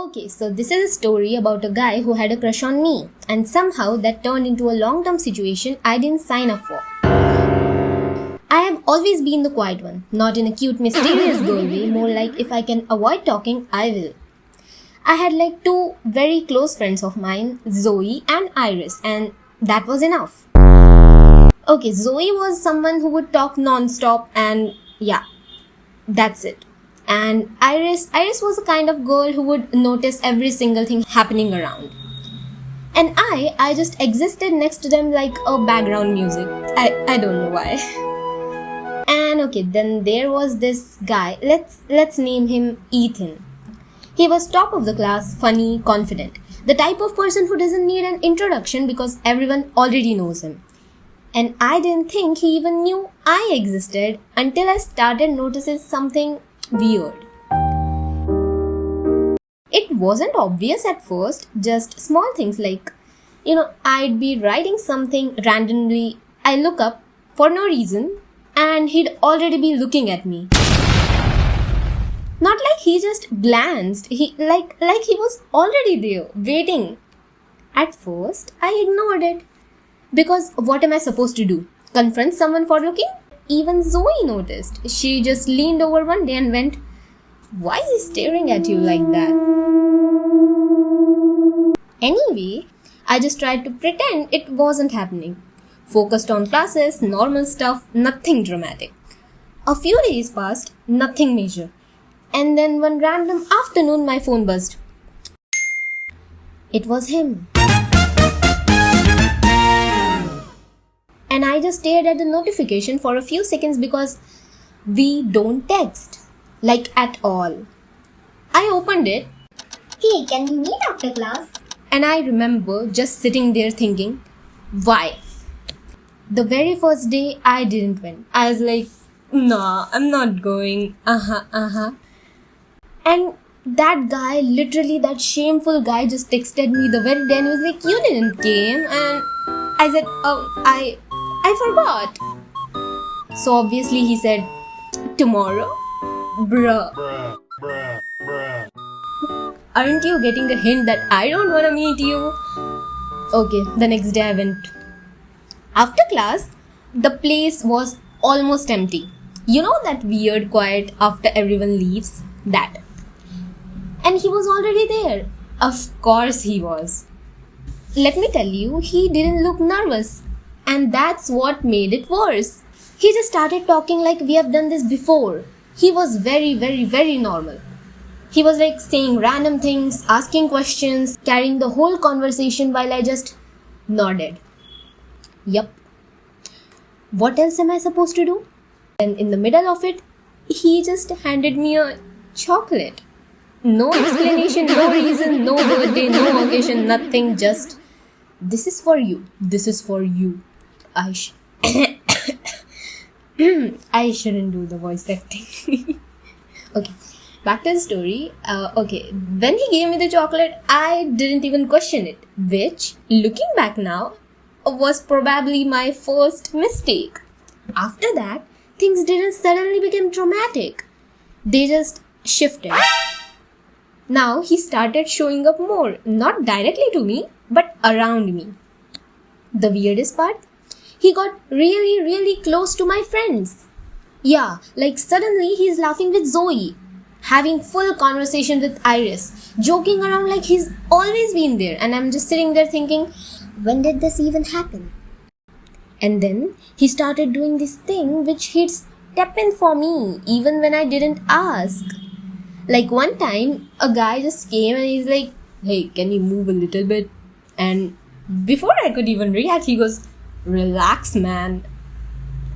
Okay, so this is a story about a guy who had a crush on me, and somehow that turned into a long term situation I didn't sign up for. I have always been the quiet one, not in a cute, mysterious girl way, more like if I can avoid talking, I will. I had like two very close friends of mine, Zoe and Iris, and that was enough. Okay, Zoe was someone who would talk non stop, and yeah, that's it. And Iris was a kind of girl who would notice every single thing happening around. And I just existed next to them like a background music. I don't know why. And okay, then there was this guy. Let's name him Ethan. He was top of the class, funny, confident. The type of person who doesn't need an introduction because everyone already knows him. And I didn't think he even knew I existed until I started noticing something weird. It wasn't obvious at first, just small things like, I'd be writing something randomly, I look up for no reason, and he'd already be looking at me. Not like he just glanced, he was already there, waiting. At first, I ignored it. Because what am I supposed to do? Confront someone for looking? Even Zoe noticed. She just leaned over one day and went, "Why is he staring at you like that?" Anyway, I just tried to pretend it wasn't happening. Focused on classes, normal stuff, nothing dramatic. A few days passed, nothing major. And then one random afternoon my phone buzzed. It was him. And I just stared at the notification for a few seconds because we don't text. Like at all. I opened it. Hey, can we meet after class? And I remember just sitting there thinking, why? The very first day I didn't win. I was like, nah, I'm not going. And that guy, literally that shameful guy just texted me the very day and he was like, you didn't came. And I said, I forgot. So obviously he said, tomorrow? Bruh. Aren't you getting a hint that I don't want to meet you? Okay, the next day I went. After class, the place was almost empty. You know that weird quiet after everyone leaves? That. And he was already there. Of course he was. Let me tell you, he didn't look nervous. And that's what made it worse. He just started talking like we have done this before. He was very, very, very normal. He was like saying random things, asking questions, carrying the whole conversation while I just nodded. Yup. What else am I supposed to do? And in the middle of it, he just handed me a chocolate. No explanation, no reason, no birthday, no occasion, nothing, just this is for you. This is for you. I shouldn't do the voice acting. Okay, back to the story. Okay, when he gave me the chocolate, I didn't even question it, which, looking back now, was probably my first mistake. After that, things didn't suddenly become dramatic. They just shifted. Now he started showing up more, not directly to me, but around me. The weirdest part? He got really, really close to my friends. Yeah, like suddenly he's laughing with Zoe, having full conversation with Iris, joking around like he's always been there, and I'm just sitting there thinking, when did this even happen? And then he started doing this thing which he'd step in for me, even when I didn't ask. Like one time, a guy just came and he's like, hey, can you move a little bit? And before I could even react, he goes, relax, man.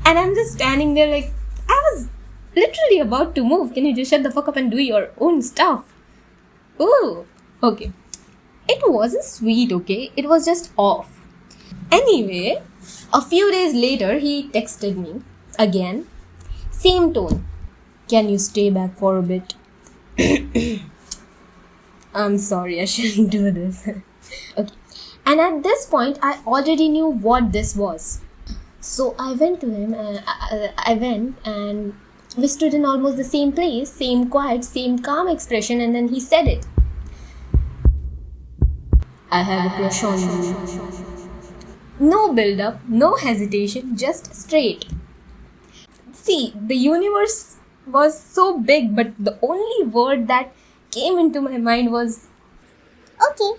And I'm just standing there like, I was literally about to move. Can you just shut the fuck up and do your own stuff? Ooh, okay. It wasn't sweet, okay? It was just off. Anyway, a few days later, he texted me again. Same tone. Can you stay back for a bit? I'm sorry, I shouldn't do this. Okay. And at this point, I already knew what this was. So I went to him, and we stood in almost the same place, same quiet, same calm expression, and then he said it. I have a crush on you. No build up, no hesitation, just straight. See, the universe was so big, but the only word that came into my mind was, Okay.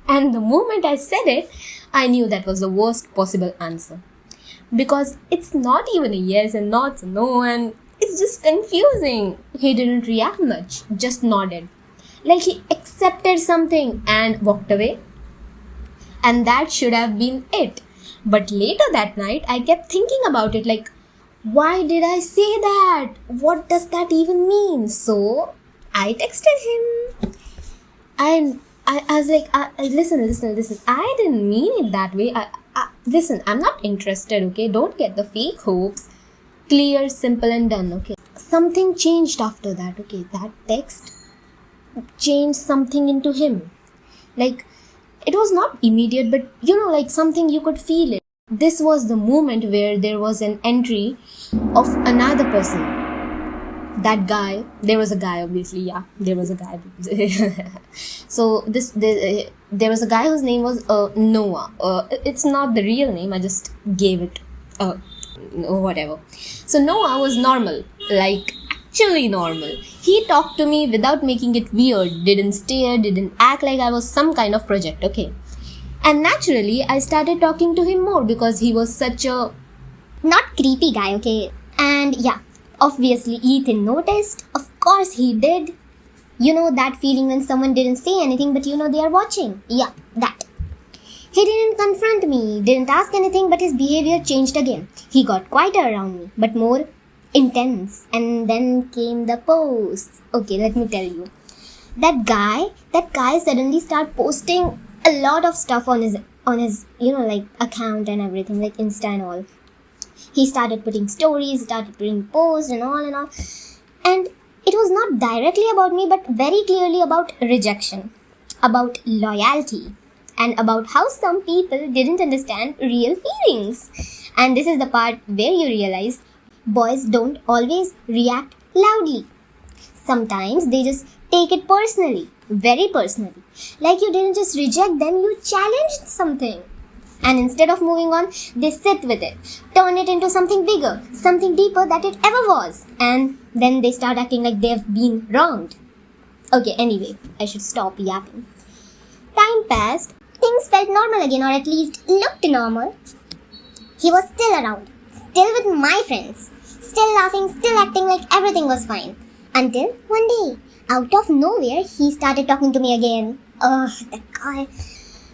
and the moment I said it, I knew that was the worst possible answer. Because it's not even a yes and not a no, and it's just confusing. He didn't react much, just nodded. Like he accepted something and walked away. And that should have been it. But later that night, I kept thinking about it like, why did I say that? What does that even mean? So I texted him. And I was like, listen. I didn't mean it that way. Listen, I'm not interested, okay? Don't get the fake hopes. Clear, simple, and done, okay? Something changed after that, okay? That text changed something into him. Like, it was not immediate, but like something you could feel it. This was the moment where there was an entry of another person. That guy, there was a guy, obviously, yeah, there was a guy. So there was a guy whose name was Noah. It's not the real name, I just gave it whatever. So Noah was normal, like actually normal. He talked to me without making it weird, didn't stare, didn't act like I was some kind of project, okay? And naturally, I started talking to him more because he was such a Not creepy guy, okay? And yeah, obviously Ethan noticed. Of course he did. You know that feeling when someone didn't say anything but they are watching? Yeah, that. He didn't confront me, didn't ask anything, but his behavior changed again. He got quieter around me, but more intense. And then came the posts. Okay, let me tell you. That guy suddenly started posting a lot of stuff on his like account and everything, like Insta and all. He started putting stories, started putting posts and all. And it was not directly about me, but very clearly about rejection, about loyalty, and about how some people didn't understand real feelings. And this is the part where you realize boys don't always react loudly. Sometimes they just take it personally, very personally. Like you didn't just reject them, you challenged something. And instead of moving on, they sit with it, turn it into something bigger, something deeper that it ever was. And then they start acting like they've been wronged. Okay, anyway, I should stop yapping. Time passed, things felt normal again, or at least looked normal. He was still around, still with my friends, still laughing, still acting like everything was fine. Until one day, out of nowhere, he started talking to me again. Ugh, that guy.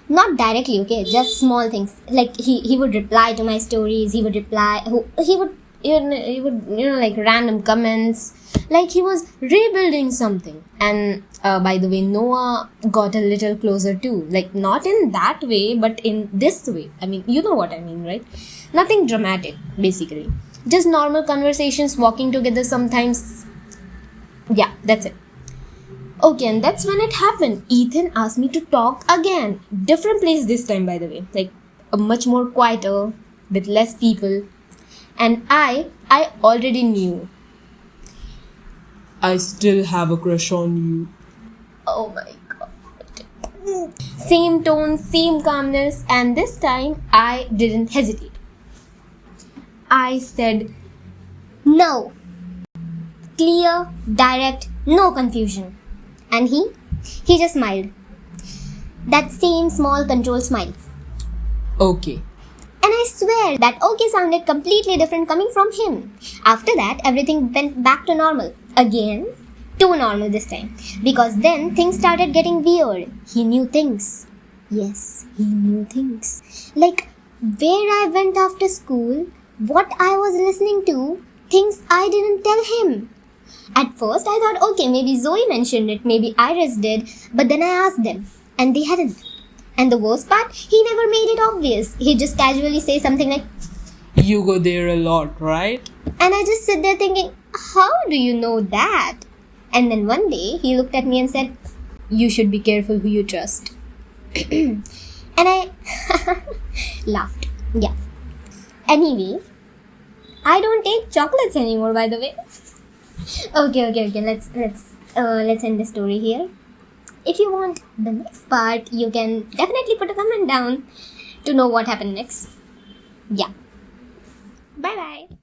Not directly, okay, just small things. Like he would reply to my stories. He would like random comments. Like he was rebuilding something. And by the way, Noah got a little closer too. Like not in that way, but in this way. I mean, you know what I mean, right? Nothing dramatic, basically. Just normal conversations, walking together sometimes. Yeah, that's it. Okay, and that's when it happened. Ethan asked me to talk again. Different place this time, by the way. Like, a much more quieter, with less people. And I already knew. I still have a crush on you. Oh my god. Same tone, same calmness, and this time I didn't hesitate. I said, No. Clear, direct, no confusion. And he just smiled. That same small control smile. Okay. And I swear that okay sounded completely different coming from him. After that, everything went back to normal. Again, too normal this time. Because then things started getting weird. He knew things. Yes, he knew things. Like where I went after school, what I was listening to, things I didn't tell him. At first, I thought, okay, maybe Zoe mentioned it, maybe Iris did, but then I asked them, and they hadn't. And the worst part, he never made it obvious. He'd just casually say something like, You go there a lot, right? and I just sit there thinking, how do you know that? And then one day, he looked at me and said, you should be careful who you trust. and I laughed. Yeah. Anyway, I don't take chocolates anymore, by the way. Okay. Let's end the story here. if you want the next part, you can definitely put a comment down to know what happened next. Yeah. Bye bye.